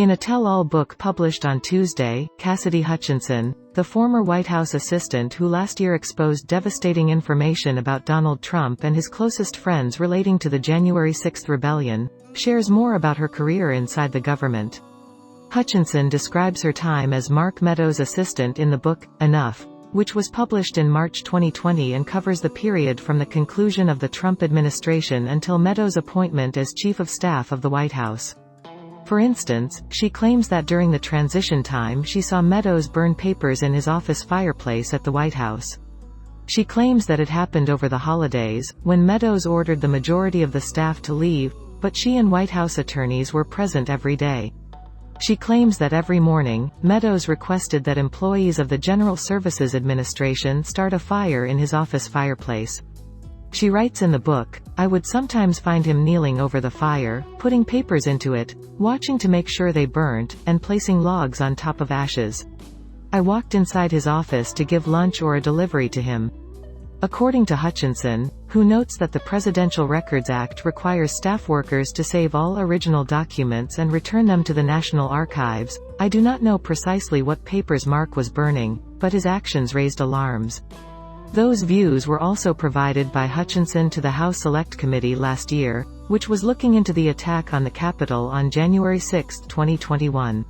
In a tell-all book published on Tuesday, Cassidy Hutchinson, the former White House assistant who last year exposed devastating information about Donald Trump and his closest friends relating to the January 6 rebellion, shares more about her career inside the government. Hutchinson describes her time as Mark Meadows' assistant in the book, Enough, which was published in March 2020 and covers the period from the conclusion of the Trump administration until Meadows' appointment as Chief of Staff of the White House. For instance, she claims that during the transition time she saw Meadows burn papers in his office fireplace at the White House. She claims that it happened over the holidays, when Meadows ordered the majority of the staff to leave, but she and White House attorneys were present every day. She claims that every morning, Meadows requested that employees of the General Services Administration start a fire in his office fireplace. She writes in the book, "I would sometimes find him kneeling over the fire, putting papers into it, watching to make sure they burnt, and placing logs on top of ashes. I walked inside his office to give lunch or a delivery to him." According to Hutchinson, who notes that the Presidential Records Act requires staff workers to save all original documents and return them to the National Archives, "I do not know precisely what papers Mark was burning, but his actions raised alarms." Those views were also provided by Hutchinson to the House Select Committee last year, which was looking into the attack on the Capitol on January 6, 2021.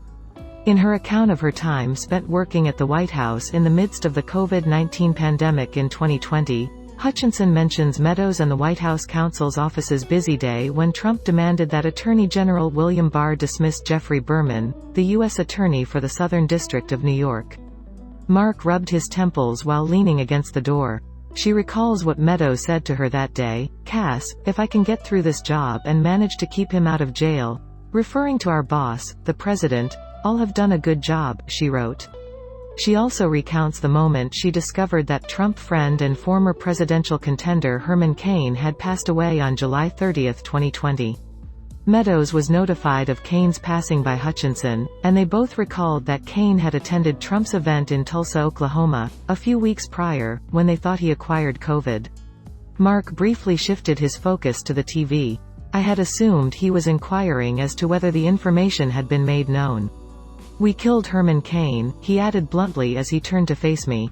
In her account of her time spent working at the White House in the midst of the COVID-19 pandemic in 2020, Hutchinson mentions Meadows and the White House counsel's office's busy day when Trump demanded that Attorney General William Barr dismiss Jeffrey Berman, the U.S. Attorney for the Southern District of New York. Mark rubbed his temples while leaning against the door. She recalls what Meadows said to her that day, "Cass, if I can get through this job and manage to keep him out of jail," referring to our boss, the president, "I'll have done a good job," she wrote. She also recounts the moment she discovered that Trump friend and former presidential contender Herman Cain had passed away on July 30, 2020. Meadows was notified of Cain's passing by Hutchinson, and they both recalled that Cain had attended Trump's event in Tulsa, Oklahoma, a few weeks prior, when they thought he acquired COVID. Mark briefly shifted his focus to the TV. "I had assumed he was inquiring as to whether the information had been made known. We killed Herman Cain," he added bluntly as he turned to face me.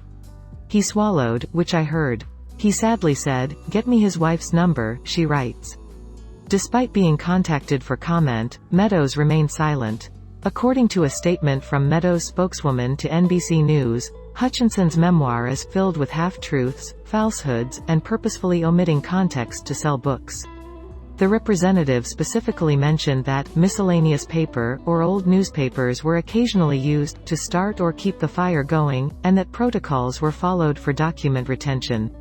"He swallowed, which I heard. He sadly said, 'Get me his wife's number,'" she writes. Despite being contacted for comment, Meadows remained silent. According to a statement from Meadows' spokeswoman to NBC News, Hutchinson's memoir is filled with half-truths, falsehoods, and purposefully omitting context to sell books. The representative specifically mentioned that miscellaneous paper or old newspapers were occasionally used to start or keep the fire going, and that protocols were followed for document retention.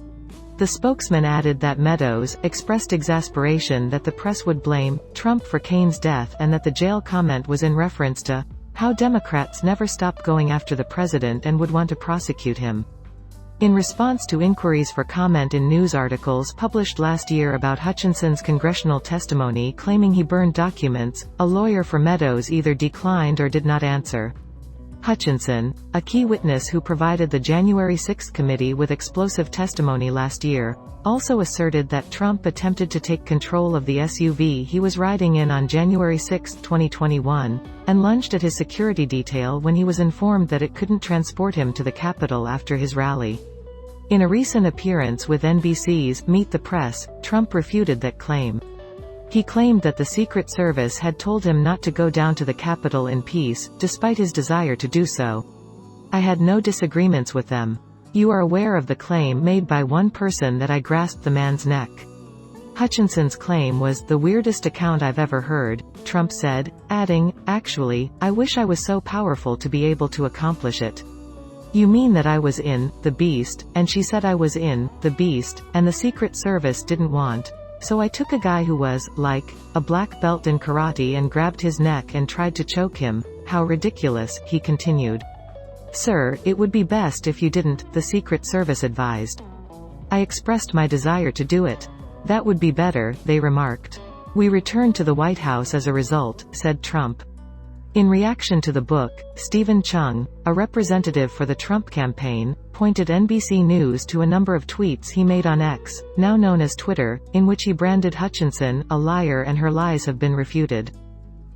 The spokesman added that Meadows expressed exasperation that the press would blame Trump for Cain's death and that the jail comment was in reference to how Democrats never stopped going after the president and would want to prosecute him. In response to inquiries for comment in news articles published last year about Hutchinson's congressional testimony claiming he burned documents, a lawyer for Meadows either declined or did not answer. Hutchinson, a key witness who provided the January 6 committee with explosive testimony last year, also asserted that Trump attempted to take control of the SUV he was riding in on January 6, 2021, and lunged at his security detail when he was informed that it couldn't transport him to the Capitol after his rally. In a recent appearance with NBC's Meet the Press, Trump refuted that claim. He claimed that the Secret Service had told him not to go down to the Capitol in peace, despite his desire to do so. "I had no disagreements with them. You are aware of the claim made by one person that I grasped the man's neck." Hutchinson's claim was "the weirdest account I've ever heard," Trump said, adding, "Actually, I wish I was so powerful to be able to accomplish it. You mean that I was in the beast, and she said I was in the beast, and the Secret Service didn't want. So I took a guy who was, like, a black belt in karate and grabbed his neck and tried to choke him. How ridiculous," he continued. "Sir, it would be best if you didn't," the Secret Service advised. "I expressed my desire to do it. That would be better," they remarked. "We returned to the White House as a result," said Trump. In reaction to the book, Stephen Chung, a representative for the Trump campaign, pointed NBC News to a number of tweets he made on X, now known as Twitter, in which he branded Hutchinson a liar and her lies have been refuted.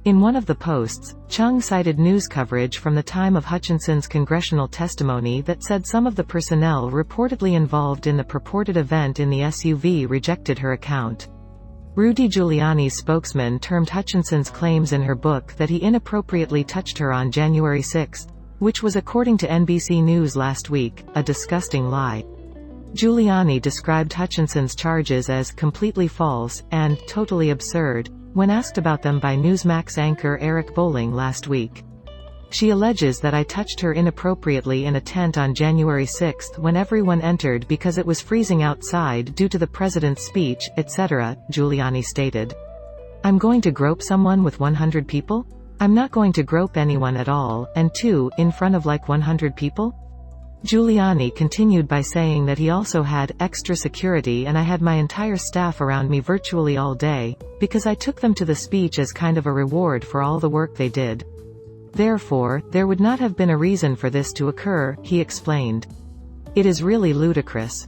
In one of the posts, Chung cited news coverage from the time of Hutchinson's congressional testimony that said some of the personnel reportedly involved in the purported event in the SUV rejected her account. Rudy Giuliani's spokesman termed Hutchinson's claims in her book that he inappropriately touched her on January 6, which was, according to NBC News last week, a disgusting lie. Giuliani described Hutchinson's charges as completely false and totally absurd when asked about them by Newsmax anchor Eric Bolling last week. She alleges that I touched her inappropriately in a tent on January 6 when everyone entered because it was freezing outside due to the president's speech, etc., Giuliani stated. I'm going to grope someone with 100 people? I'm not going to grope anyone at all, and in front of like 100 people? Giuliani continued by saying that he also had extra security and I had my entire staff around me virtually all day, because I took them to the speech as kind of a reward for all the work they did. Therefore, there would not have been a reason for this to occur, he explained. It is really ludicrous.